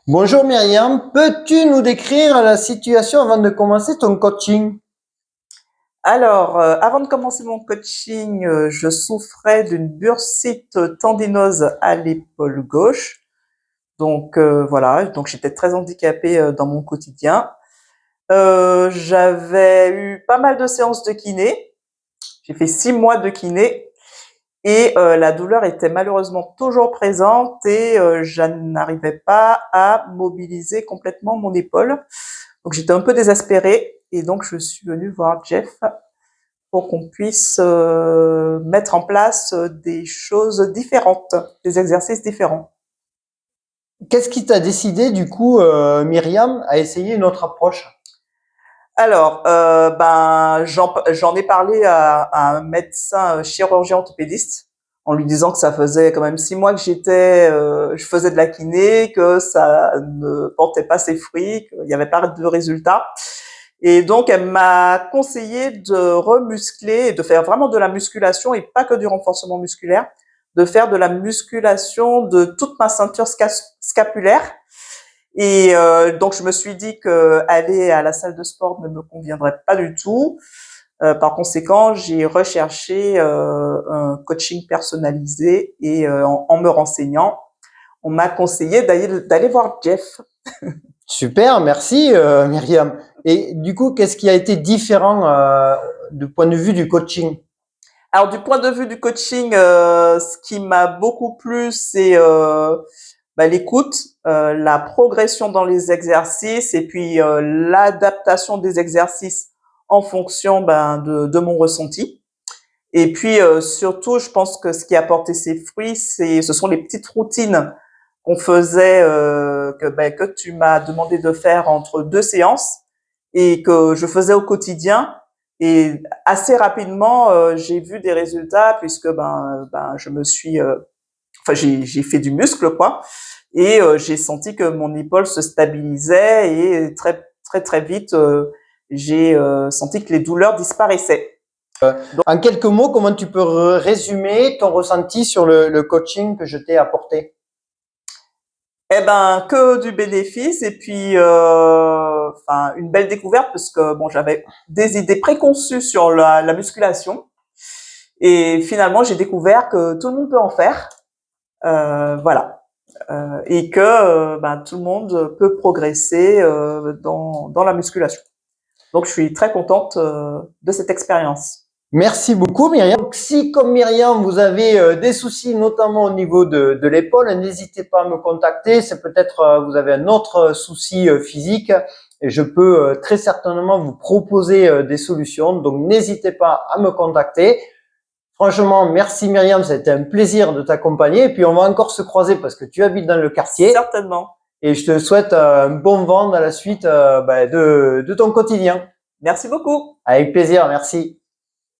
Bonjour Myriam, peux-tu nous décrire la situation avant de commencer ton coaching? Alors, avant de commencer mon coaching, je souffrais d'une bursite tendinose à l'épaule gauche. Donc voilà, donc j'étais très handicapée dans mon quotidien. J'avais eu pas mal de séances de kiné. J'ai fait 6 mois de kiné et la douleur était malheureusement toujours présente et je n'arrivais pas à mobiliser complètement mon épaule. Donc j'étais un peu désespérée et donc je suis venue voir Jeff pour qu'on puisse mettre en place des choses différentes, des exercices différents. Qu'est-ce qui t'a décidé du coup, Myriam, à essayer une autre approche? Alors, j'en ai parlé à un médecin chirurgien orthopédiste en lui disant que ça faisait quand même 6 mois que je faisais de la kiné, que ça ne portait pas ses fruits, qu'il n'y avait pas de résultats. Et donc, elle m'a conseillé de remuscler, de faire vraiment de la musculation et pas que du renforcement musculaire, de faire de la musculation de toute ma ceinture scapulaire. Et donc, je me suis dit que aller à la salle de sport ne me conviendrait pas du tout. Par conséquent, j'ai recherché un coaching personnalisé et en me renseignant, on m'a conseillé d'aller voir Jeff. Super, merci Myriam. Et du coup, qu'est-ce qui a été différent du point de vue du coaching? Alors du point de vue du coaching, ce qui m'a beaucoup plu, c'est l'écoute, la progression dans les exercices et puis l'adaptation des exercices en fonction de mon ressenti. Et puis surtout, je pense que ce qui a porté ses fruits, ce sont les petites routines qu'on faisait, que tu m'as demandé de faire entre 2 séances et que je faisais au quotidien. Et assez rapidement, j'ai vu des résultats puisque je me suis, j'ai fait du muscle quoi, et j'ai senti que mon épaule se stabilisait et très très très vite, j'ai senti que les douleurs disparaissaient. Donc En quelques mots, comment tu peux résumer ton ressenti sur le coaching que je t'ai apporté? eh ben, que du bénéfice et puis une belle découverte parce que bon, j'avais des idées préconçues sur la musculation et finalement j'ai découvert que tout le monde peut en faire, voilà, et que tout le monde peut progresser dans la musculation. Donc je suis très contente de cette expérience. Merci beaucoup Myriam. Donc, si comme Myriam, vous avez des soucis notamment au niveau de l'épaule, n'hésitez pas à me contacter. C'est peut-être vous avez un autre souci physique et je peux très certainement vous proposer des solutions. Donc n'hésitez pas à me contacter. Franchement, merci Myriam, c'était un plaisir de t'accompagner. Et puis on va encore se croiser parce que tu habites dans le quartier Certainement. et je te souhaite un bon vent dans la suite de ton quotidien. Merci beaucoup. Avec plaisir, merci.